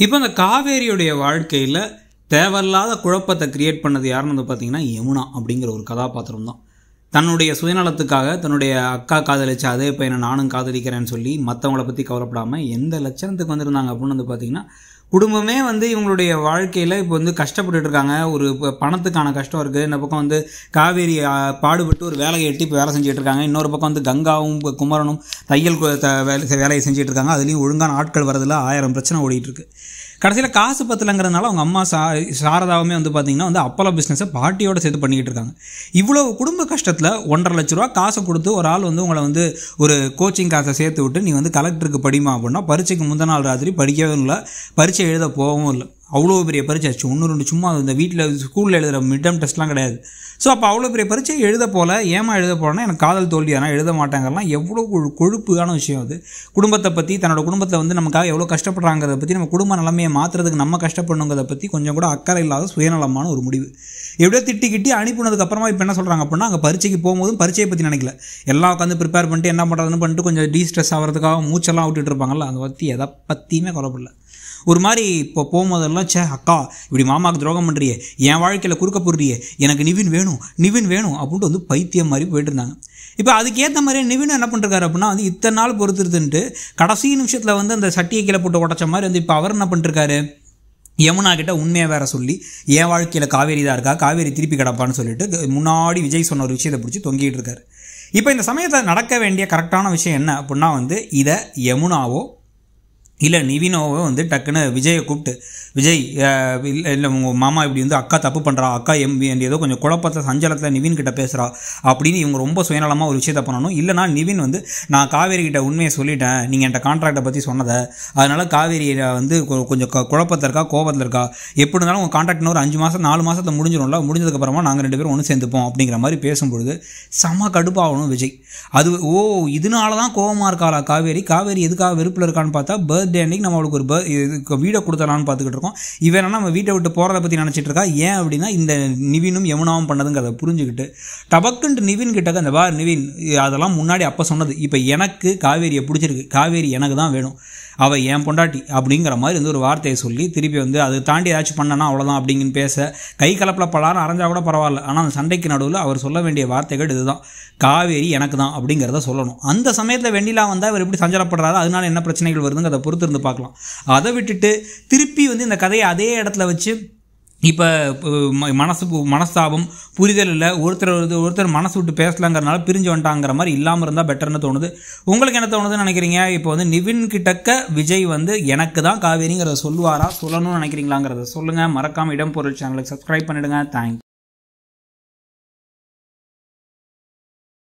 இப்போ இந்த காவேரியுடைய வாழ்க்கையில் தேவையில்லாத குழப்பத்தை கிரியேட் பண்ணது யாருன்னு வந்து பார்த்தீங்கன்னா யமுனா அப்படிங்கிற ஒரு கதாபாத்திரம் தான். தன்னுடைய சுயநலத்துக்காக தன்னுடைய அக்கா காதலிச்ச அதே பையனை நானும் காதலிக்கிறேன்னு சொல்லி மற்றவங்கள பற்றி கவலைப்படாமல் எந்த லட்சணத்துக்கு வந்திருந்தாங்க அப்படின்னு வந்து பார்த்திங்கன்னா, குடும்பமே வந்து இவங்களுடைய வாழ்க்கையில் இப்போ வந்து கஷ்டப்பட்டுட்டு இருக்காங்க. ஒரு பணத்துக்கான கஷ்டம் இருக்குது. இந்த பக்கம் வந்து காவேரி பாடுபட்டு ஒரு வேலையை எட்டி இப்போ வேலை செஞ்சுட்டு இருக்காங்க. இன்னொரு பக்கம் வந்து கங்காவும் குமரனும் தையல் வேலையை செஞ்சுட்டு இருக்காங்க. அதுலேயும் ஒழுங்கான ஆட்கள் வரதில் 1000 பிரச்சனை ஓடிட்டுருக்கு. கடைசியில் காசு பத்தலைங்கிறதுனால அவங்க அம்மா சாரதாவுமே வந்து பார்த்திங்கன்னா வந்து அப்பள பிஸ்னஸை பாட்டியோட சேர்த்து பண்ணிக்கிட்டு இருக்காங்க. இவ்வளோ குடும்ப கஷ்டத்தில் 1.5 லட்ச ரூபா காசை கொடுத்து ஒரு ஆள் வந்து உங்களை வந்து ஒரு கோச்சிங் காசை சேர்த்து விட்டு நீ வந்து கலெக்டருக்கு படிமா அப்படின்னா பரீட்சைக்கு முந்தின நாள் ராத்திரி படிக்கவும் இல்லை, பரீட்சை எழுத போகவும் இல்லை. அவ்வளோ பெரிய பரீட்சை ஆச்சு. 1-2 சும்மா இந்த வீட்டில் ஸ்கூலில் எழுதுகிற மிட் டேர்ம் டெஸ்ட்லாம் கிடையாது. ஸோ அப்போ அவ்வளோ பெரிய பரீட்சை எழுத போல் ஏமா எழுத போலன்னா எனக்கு காதல் தோல்வி ஆனால் எழுத மாட்டாங்கலாம். எவ்வளோ கொழுப்பான விஷயம் அது. குடும்பத்தை பற்றி தன்னோட குடும்பத்தில் வந்து நமக்காக எவ்வளோ கஷ்டப்படுறாங்கிறத பற்றி நம்ம குடும்ப நிலைமையை மாற்றுறதுக்கு நம்ம கஷ்டப்படணுங்கிறத பற்றி கொஞ்சம் கூட அக்கறை இல்லாத சுயநலமான ஒரு முடிவு. எப்படியோ திட்டி அனுப்பினதுக்கப்புறமா இப்போ என்ன சொல்கிறாங்க அப்படின்னா, அங்கே பரீட்சைக்கு போகும்போதும் பரீட்சையை பற்றி நினைக்கல, எல்லாம் உட்காந்து ப்ரிப்பேர் பண்ணிட்டு என்ன பண்ணுறதுன்னு பண்ணிட்டு கொஞ்சம் டீஸ்ட்ரெஸ் ஆகிறதுக்காக மூச்செல்லாம் விட்டுட்டு இருப்பாங்கல்ல, அதை பற்றி எதை பற்றியுமே கொலைப்படல. ஒரு மாதிரி இப்போ போகும்போதெல்லாம் அக்கா இப்படி மாமாவுக்கு துரோகம் பண்ணுறியே, என் வாழ்க்கையில் குறுக்க போடுறியே, எனக்கு நிவின் வேணும் அப்படின்ட்டு வந்து பைத்தியம் மாதிரி போயிட்டு இருந்தாங்க. இப்போ அதுக்கேற்ற மாதிரியே நிவின் என்ன பண்ணிருக்காரு அப்படின்னா வந்து இத்தனை நாள் பொறுத்துருந்துட்டு கடைசி நிமிஷத்தில் வந்து அந்த சட்டியை கீழே போட்டு உடச்ச மாதிரி வந்து இப்போ அவர் என்ன பண்ணிருக்காரு, யமுனா கிட்ட உண்மையை வேற சொல்லி என் வாழ்க்கையில் காவேரி தான் இருக்கா, காவேரி திருப்பி கிடப்பான்னு சொல்லிட்டு முன்னாடி விஜய் சொன்ன ஒரு விஷயத்தை பிடிச்சி தொங்கிட்டு இருக்காரு. இப்போ இந்த சமயத்தில் நடக்க வேண்டிய கரெக்டான விஷயம் என்ன அப்படின்னா வந்து இதை யமுனாவோ இல்லை நிவினோவோ வந்து டக்குன்னு விஜயை கூப்பிட்டு, விஜய் இல்லை உங்கள் மாமா இப்படி வந்து அக்கா தப்பு பண்ணுறா, அக்கா ஏதோ கொஞ்சம் குழப்பத்தில் சஞ்சலத்தில் நிவின் கிட்ட பேசுகிறா அப்படின்னு இவங்க ரொம்ப சுயநலமாக ஒரு விஷயத்தை பண்ணணும். இல்லைனா நிவின் வந்து நான் காவேரி கிட்ட உண்மையை சொல்லிட்டேன், நீங்கள் என்கிட்ட கான்ட்ராக்டை பற்றி சொன்னதை, அதனால் காவேரி வந்து கொஞ்சம் குழப்பத்தில் இருக்கா, கோபத்தில் இருக்கா, எப்படி இருந்தாலும் உங்கள் கான்ட்ராக்ட் ஒரு 5 மாதம் 4 மாதத்தில் முடிஞ்சிடும்ல, முடிஞ்சதுக்கப்புறமா நாங்கள் 2 பேரும் ஒன்று சேர்ந்துப்போம் அப்படிங்கிற மாதிரி பேசும்பொழுது செம்ம கடுப்பாகணும் விஜய். அது இதனால தான் கோபமாக இருக்காளா காவேரி எதுக்காக வெறுப்பில் இருக்கான்னு பார்த்தா பர்த்டே அன்னைக்கு நம்ம அவளுக்கு ஒரு வீடை கொடுத்தலான்னு பார்த்துக்கிட்டு இருக்கோம். இவன் நம்ம வீட்டை விட்டு போகிறத பற்றி நினச்சிட்டு இருக்கா. ஏன் அப்படின்னா இந்த நிவினும் யமுனாவும் பண்ணதுங்கிறத புரிஞ்சுக்கிட்டு டபக்குன்ட்டு நிவின் கிட்ட அந்த நிவின் அதெல்லாம் முன்னாடி அப்போ சொன்னது, இப்போ எனக்கு காவேரியை பிடிச்சிருக்கு, காவேரி எனக்கு தான் வேணும், அவள் என் பொண்டாட்டி அப்படிங்கிற மாதிரி வந்து ஒரு வார்த்தையை சொல்லி திருப்பி வந்து அதை தாண்டி ஏதாச்சும் பண்ணனா அவ்வளோதான் அப்படிங்கன்னு பேச கை கலப்பில் பலாரும் அரைஞ்சா கூட பரவாயில்ல. ஆனால் அந்த சண்டைக்கு நடுவில் அவர் சொல்ல வேண்டிய வார்த்தைகள் இதுதான், காவேரி எனக்கு தான் அப்படிங்கிறத சொல்லணும். அந்த சமயத்தில் வெண்ணிலா வந்தால் இவர் எப்படி சஞ்சலப்படுறாரு, அதனால என்ன பிரச்சனைகள் வருதுங்க அதை பொறுத்து இருந்து பார்க்கலாம். அதை விட்டுட்டு திருப்பி வந்து இந்த கதையை அதே இடத்துல வச்சு இப்போ மனஸ்தாபம் புரிதல் இல்லை, ஒருத்தர் மனசு விட்டு பேசலாங்கிறனால பிரிஞ்சு வந்துட்டாங்கிற மாதிரி இல்லாமல் இருந்தால் பெட்டர்னு தோணுது. உங்களுக்கு என்ன தோணுதுன்னு நினைக்கிறீங்க? இப்போ வந்து நிவின் கிட்டக்க விஜய் வந்து எனக்கு தான் காவேரிங்கிறத சொல்லுவாரா, சொல்லணும்னு நினைக்கிறீங்களாங்கிறத சொல்லுங்கள். மறக்காமல் இடம் பொருள் சேனலுக்கு சப்ஸ்கிரைப் பண்ணிவிடுங்க. தேங்க்ஸ்.